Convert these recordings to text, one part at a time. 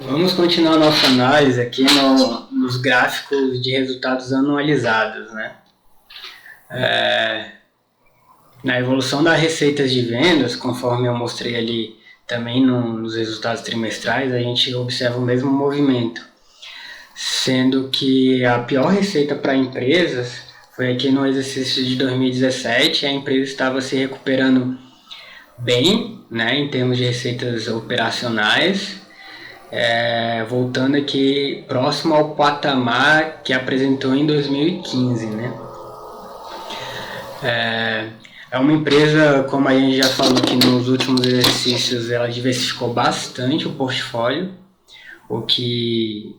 Vamos continuar nossa análise aqui nos gráficos de resultados anualizados, né? Na evolução das receitas de vendas, conforme eu mostrei ali também nos resultados trimestrais, a gente observa o mesmo movimento, sendo que a pior receita para empresas foi aqui no exercício de 2017, a empresa estava se recuperando bem, né, em termos de receitas operacionais, voltando aqui próximo ao patamar que apresentou em 2015, né? É uma empresa, como a gente já falou aqui nos últimos exercícios, ela diversificou bastante o portfólio, o que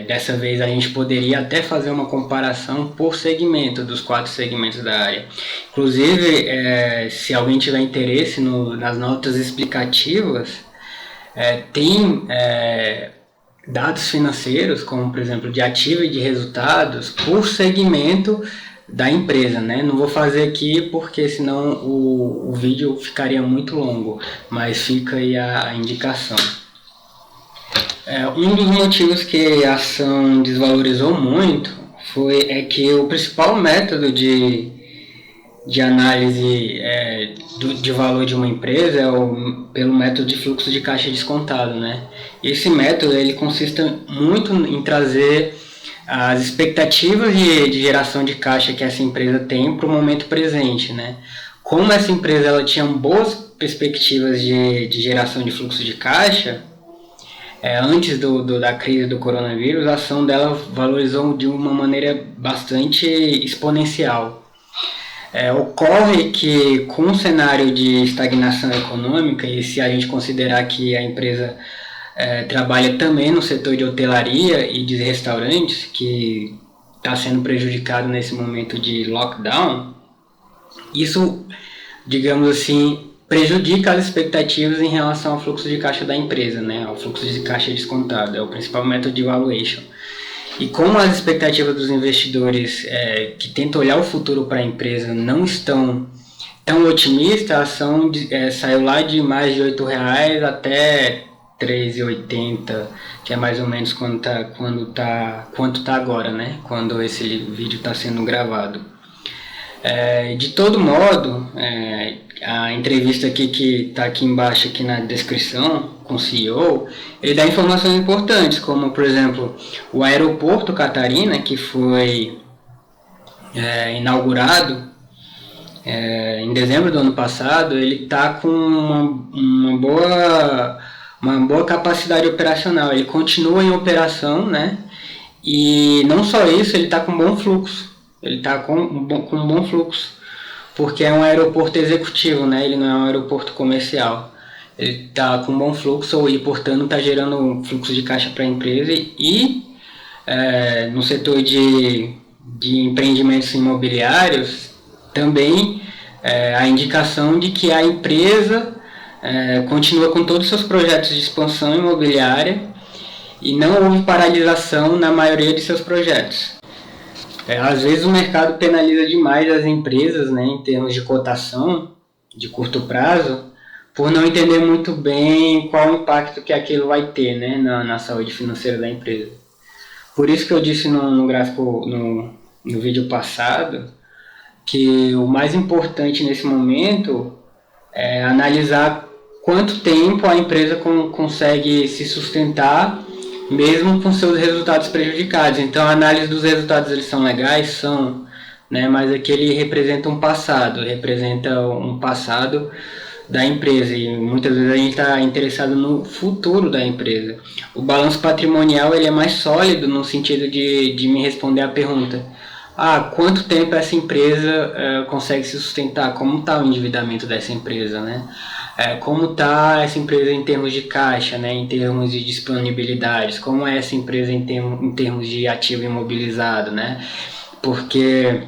dessa vez a gente poderia até fazer uma comparação por segmento, dos 4 segmentos da área. Inclusive, se alguém tiver interesse nas notas explicativas, tem dados financeiros, como por exemplo de ativo e de resultados, por segmento da empresa, né? Não vou fazer aqui porque senão o vídeo ficaria muito longo, mas fica aí a indicação. Um dos motivos que a ação desvalorizou muito é que o principal método de análise de valor de uma empresa pelo método de fluxo de caixa descontado, né? Esse método ele consiste muito em trazer as expectativas de geração de caixa que essa empresa tem para o momento presente, né? Como essa empresa ela tinha boas perspectivas de geração de fluxo de caixa, antes da crise do coronavírus, a ação dela valorizou de uma maneira bastante exponencial. Ocorre que com o cenário de estagnação econômica, e se a gente considerar que a empresa trabalha também no setor de hotelaria e de restaurantes, que está sendo prejudicado nesse momento de lockdown, isso, digamos assim, prejudica as expectativas em relação ao fluxo de caixa da empresa, né? Ao fluxo de caixa descontado, é o principal método de valuation. E como as expectativas dos investidores que tentam olhar o futuro para a empresa não estão tão otimistas, a ação saiu lá de mais de R$8 até R$3,80, que é mais ou menos quanto tá agora, né? Quando esse vídeo está sendo gravado. De todo modo, a entrevista aqui que está aqui embaixo aqui na descrição com o CEO, ele dá informações importantes, como por exemplo o aeroporto Catarina, que foi inaugurado em dezembro do ano passado. Ele está com uma boa capacidade operacional, ele continua em operação, né? E não só isso, ele está com bom fluxo. Ele está com um bom fluxo, porque é um aeroporto executivo, né? Ele não é um aeroporto comercial. Ele está com um bom fluxo e, portanto, está gerando um fluxo de caixa para a empresa. E no setor de empreendimentos imobiliários, também a indicação de que a empresa continua com todos os seus projetos de expansão imobiliária e não houve paralisação na maioria de seus projetos. Às vezes o mercado penaliza demais as empresas, né, em termos de cotação de curto prazo, por não entender muito bem qual o impacto que aquilo vai ter, né, na saúde financeira da empresa. Por isso que eu disse no gráfico, no vídeo passado, que o mais importante nesse momento é analisar quanto tempo a empresa consegue se sustentar mesmo com seus resultados prejudicados. Então a análise dos resultados eles são legais, são, né, mas aqui ele representa um passado da empresa, e muitas vezes a gente está interessado no futuro da empresa. O balanço patrimonial ele é mais sólido no sentido de me responder a pergunta: quanto tempo essa empresa consegue se sustentar? Como está o endividamento dessa empresa, né? Como está essa empresa em termos de caixa, né? Em termos de disponibilidades? Como é essa empresa em termos de ativo imobilizado, né? Porque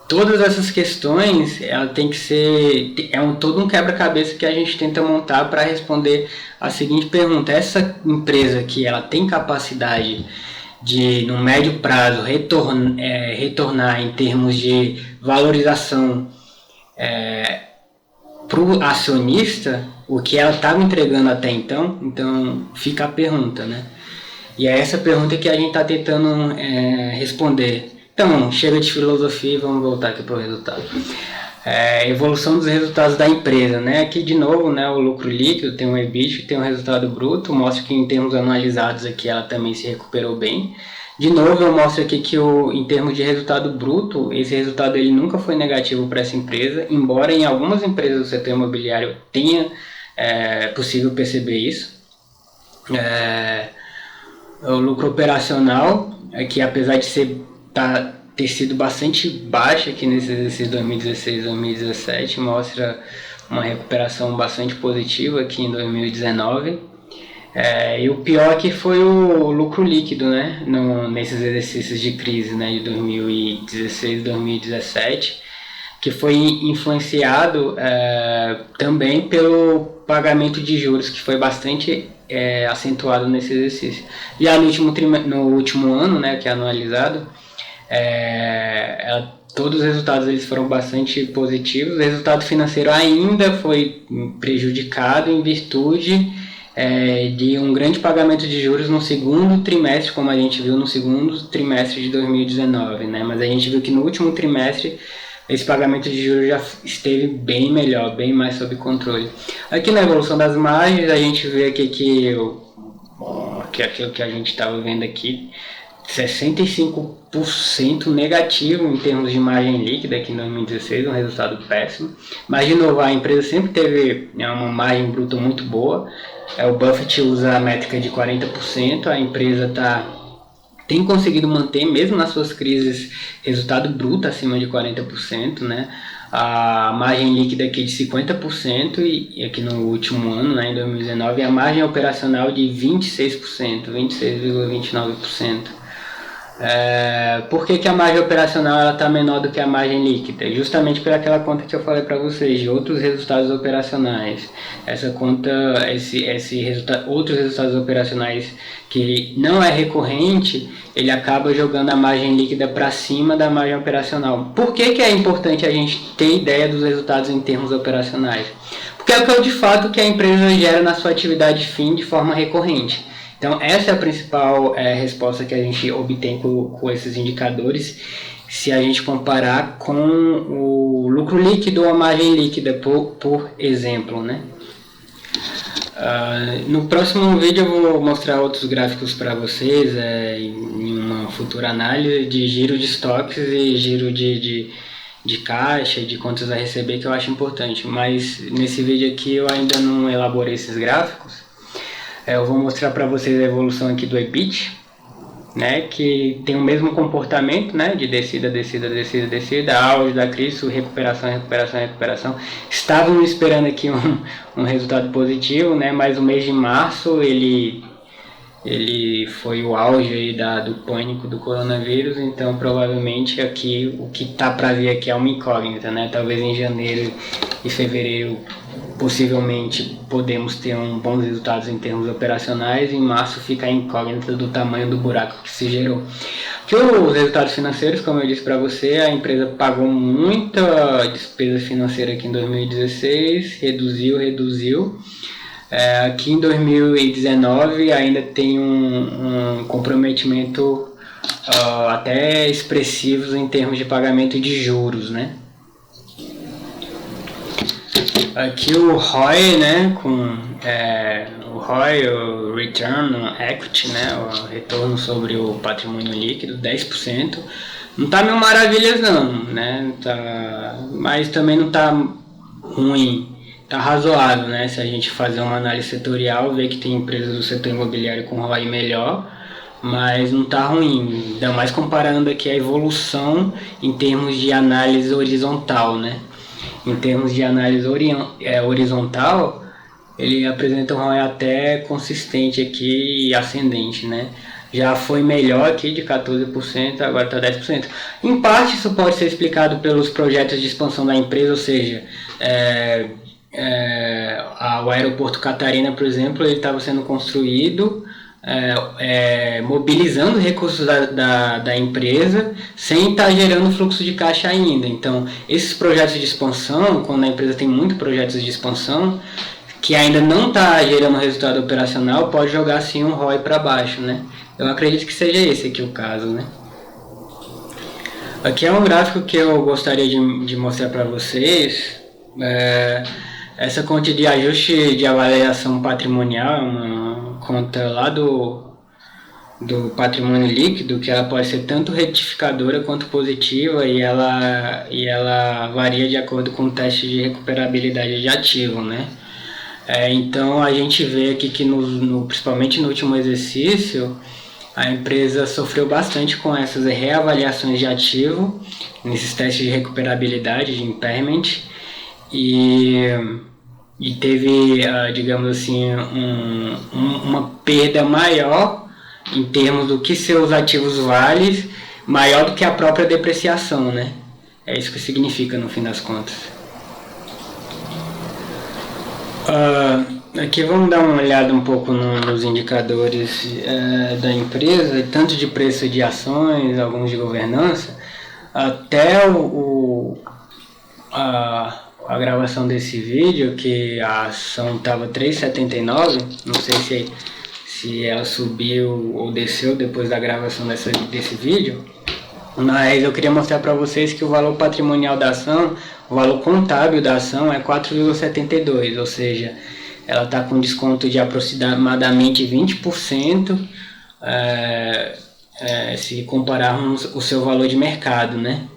todas essas questões ela tem que ser todo um quebra-cabeça que a gente tenta montar para responder a seguinte pergunta: essa empresa aqui ela tem capacidade de, no médio prazo, retornar em termos de valorização para o acionista, o que ela estava entregando até então fica a pergunta, né? E é essa pergunta que a gente está tentando responder. Então, chega de filosofia e vamos voltar aqui para o resultado. Evolução dos resultados da empresa, né? Aqui de novo, né, o lucro líquido tem um EBIT, tem um resultado bruto, mostra que em termos analisados aqui ela também se recuperou bem. De novo eu mostro aqui que em termos de resultado bruto, esse resultado ele nunca foi negativo para essa empresa, embora em algumas empresas do setor imobiliário tenha possível perceber isso. O lucro operacional, que apesar de ter sido bastante baixo aqui nesse exercício 2016-2017, mostra uma recuperação bastante positiva aqui em 2019. E o pior aqui foi o lucro líquido, né, nesses exercícios de crise, né, de 2016-2017, que foi influenciado também pelo pagamento de juros, que foi bastante acentuado nesse exercício. Já no último ano, né, que é anualizado, todos os resultados eles foram bastante positivos. O resultado financeiro ainda foi prejudicado em virtude de um grande pagamento de juros no segundo trimestre, como a gente viu no segundo trimestre de 2019, né? Mas a gente viu que no último trimestre esse pagamento de juros já esteve bem melhor, bem mais sob controle. Aqui na evolução das margens, a gente vê aqui que aquilo que a gente estava vendo aqui, 65% negativo em termos de margem líquida aqui em 2016, um resultado péssimo. Mas, de novo, a empresa sempre teve uma margem bruta muito boa. O Buffett usa a métrica de 40%, a empresa tem conseguido manter, mesmo nas suas crises, resultado bruto acima de 40%, né? A margem líquida aqui de 50% e aqui no último ano, né, em 2019, a margem operacional de 26%, 26,29%. Por que a margem operacional está menor do que a margem líquida? Justamente por aquela conta que eu falei para vocês, de outros resultados operacionais. Essa conta, outros resultados operacionais que não é recorrente, ele acaba jogando a margem líquida para cima da margem operacional. Por que é importante a gente ter ideia dos resultados em termos operacionais? Porque é o que de fato que a empresa gera na sua atividade fim de forma recorrente. Então essa é a principal resposta que a gente obtém com esses indicadores, se a gente comparar com o lucro líquido ou a margem líquida, por exemplo, né? No próximo vídeo eu vou mostrar outros gráficos para vocês em uma futura análise de giro de estoques e giro de caixa, de contas a receber, que eu acho importante, mas nesse vídeo aqui eu ainda não elaborei esses gráficos. Eu vou mostrar para vocês a evolução aqui do EBIT, né, que tem o mesmo comportamento, né, de descida, auge da crise, recuperação. Estávamos esperando aqui um resultado positivo, né, mas o mês de março ele foi o auge aí do pânico do coronavírus, então provavelmente aqui o que está para vir aqui é uma incógnita, né, talvez em janeiro e fevereiro possivelmente podemos ter bons resultados em termos operacionais, e em março fica a incógnita do tamanho do buraco que se gerou. Que os resultados financeiros, como eu disse para você, a empresa pagou muita despesa financeira aqui em 2016, reduziu. Aqui em 2019 ainda tem um comprometimento até expressivos em termos de pagamento de juros, né? Aqui o ROI, né, o ROI, o Return on Equity, né, o retorno sobre o patrimônio líquido, 10%. Não tá mil maravilhas não, né, mas também não tá ruim, tá razoável, né, se a gente fazer uma análise setorial, ver que tem empresas do setor imobiliário com ROI melhor, mas não tá ruim, ainda mais comparando aqui a evolução em termos de análise horizontal, né. Em termos de análise horizontal, ele apresenta um ROI até consistente aqui e ascendente, né? Já foi melhor aqui de 14%, agora está 10%. Em parte isso pode ser explicado pelos projetos de expansão da empresa, ou seja, o aeroporto Catarina, por exemplo, ele estava sendo construído mobilizando recursos da empresa sem estar gerando fluxo de caixa ainda. Então, esses projetos de expansão, quando a empresa tem muitos projetos de expansão, que ainda não está gerando resultado operacional pode jogar sim um ROI para baixo, né? Eu acredito que seja esse aqui o caso, né? Aqui é um gráfico que eu gostaria de mostrar para vocês. Essa conta de ajuste de avaliação patrimonial é uma conta lá do patrimônio líquido, que ela pode ser tanto retificadora quanto positiva, e ela varia de acordo com o teste de recuperabilidade de ativo, né? Então a gente vê aqui que principalmente no último exercício a empresa sofreu bastante com essas reavaliações de ativo nesses testes de recuperabilidade, de impairment, e teve, digamos assim, uma perda maior em termos do que seus ativos valem, maior do que a própria depreciação, né? É isso que significa no fim das contas. Aqui vamos dar uma olhada um pouco nos indicadores da empresa, tanto de preço de ações, alguns de governança, até a gravação desse vídeo, que a ação estava 3,79, não sei se ela subiu ou desceu depois da gravação desse vídeo, mas eu queria mostrar para vocês que o valor patrimonial da ação, o valor contábil da ação é 4,72, ou seja, ela está com desconto de aproximadamente 20%, se compararmos o seu valor de mercado, né?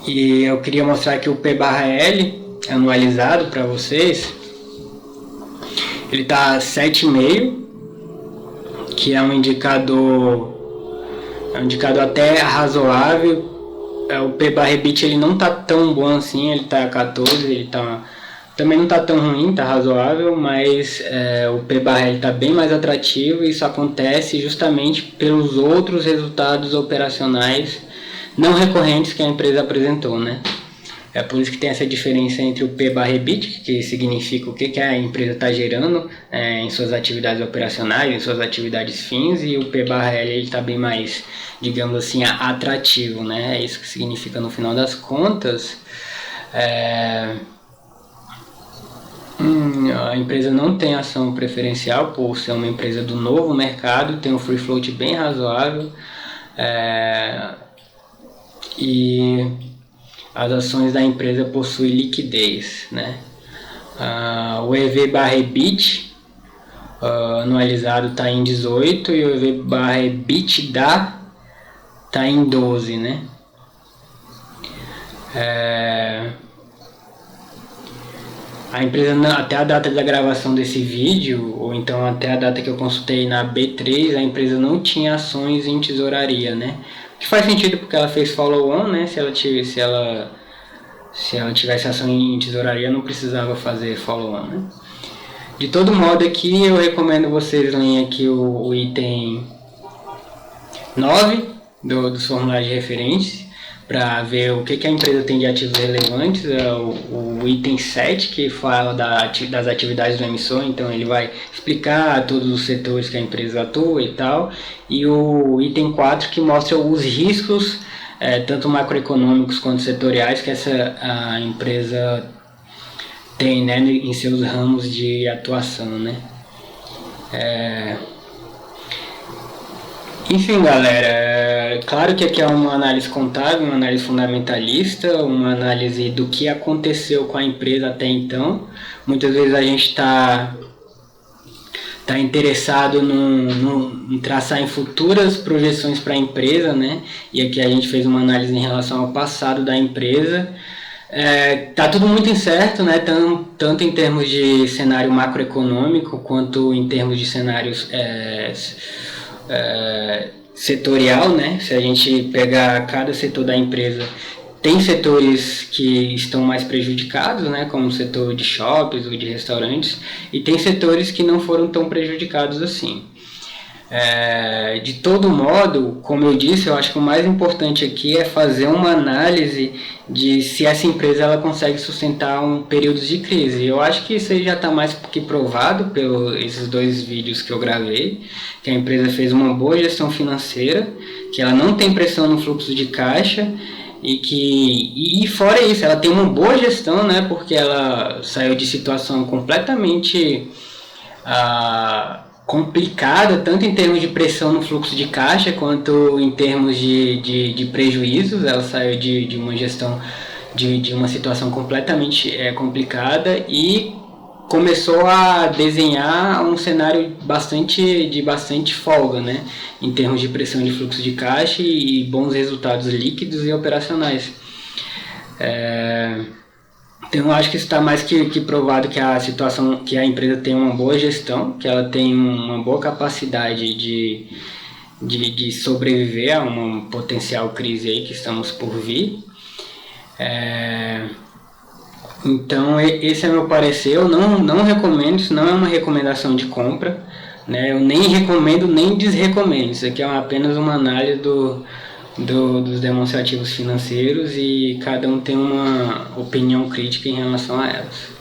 E eu queria mostrar aqui o P/L anualizado para vocês. Ele está 7,5, que é um indicador até razoável. O P/EBIT ele não está tão bom assim, ele está 14, também não está tão ruim, está razoável, mas o P/L está bem mais atrativo, e isso acontece justamente pelos outros resultados operacionais não recorrentes que a empresa apresentou, né? É por isso que tem essa diferença entre o P/EBIT, que significa o que a empresa está gerando em suas atividades operacionais, em suas atividades fins, e o P/L está bem mais, digamos assim, atrativo, né? É isso que significa no final das contas. A empresa não tem ação preferencial por ser uma empresa do novo mercado, tem um free float bem razoável, e as ações da empresa possuem liquidez, né? O EV/EBIT anualizado está em 18 e o EV/EBITDA está em 12, né? A empresa, até a data da gravação desse vídeo, ou então até a data que eu consultei na B3, a empresa não tinha ações em tesouraria, né? Que faz sentido porque ela fez follow-on, né? Se ela tivesse ação em tesouraria, não precisava fazer follow-on, né? De todo modo, aqui eu recomendo vocês lerem aqui o item 9 dos formulários de referência, para ver o que a empresa tem de ativos relevantes, o item 7, que fala das atividades do emissor, então ele vai explicar todos os setores que a empresa atua e tal, e o item 4, que mostra os riscos, tanto macroeconômicos quanto setoriais, que a empresa tem, né, em seus ramos de atuação, né? Enfim, galera, claro que aqui é uma análise contábil, uma análise fundamentalista, uma análise do que aconteceu com a empresa até então. Muitas vezes a gente está interessado em traçar em futuras projeções para a empresa, né? E aqui a gente fez uma análise em relação ao passado da empresa. Tá tudo muito incerto, né? Tanto em termos de cenário macroeconômico quanto em termos de cenários setorial, né? Se a gente pegar cada setor da empresa, tem setores que estão mais prejudicados, né? Como o setor de shoppings ou de restaurantes, e tem setores que não foram tão prejudicados assim. De todo modo, como eu disse, eu acho que o mais importante aqui é fazer uma análise de se essa empresa ela consegue sustentar períodos de crise. Eu acho que isso aí já está mais que provado pelos esses 2 vídeos que eu gravei, que a empresa fez uma boa gestão financeira, que ela não tem pressão no fluxo de caixa, e fora isso, ela tem uma boa gestão, né? Porque ela saiu de situação completamente complicada, tanto em termos de pressão no fluxo de caixa, quanto em termos de prejuízos. Ela saiu de uma gestão, de uma situação completamente complicada e começou a desenhar um cenário de bastante folga, né, em termos de pressão de fluxo de caixa e bons resultados líquidos e operacionais. Então eu acho que está mais que provado que a situação, que a empresa tem uma boa gestão, que ela tem uma boa capacidade de sobreviver a uma potencial crise aí que estamos por vir. Então esse é meu parecer. Eu não recomendo, isso não é uma recomendação de compra, né? Eu nem recomendo nem desrecomendo. Isso aqui é apenas uma análise dos demonstrativos financeiros e cada um tem uma opinião crítica em relação a elas.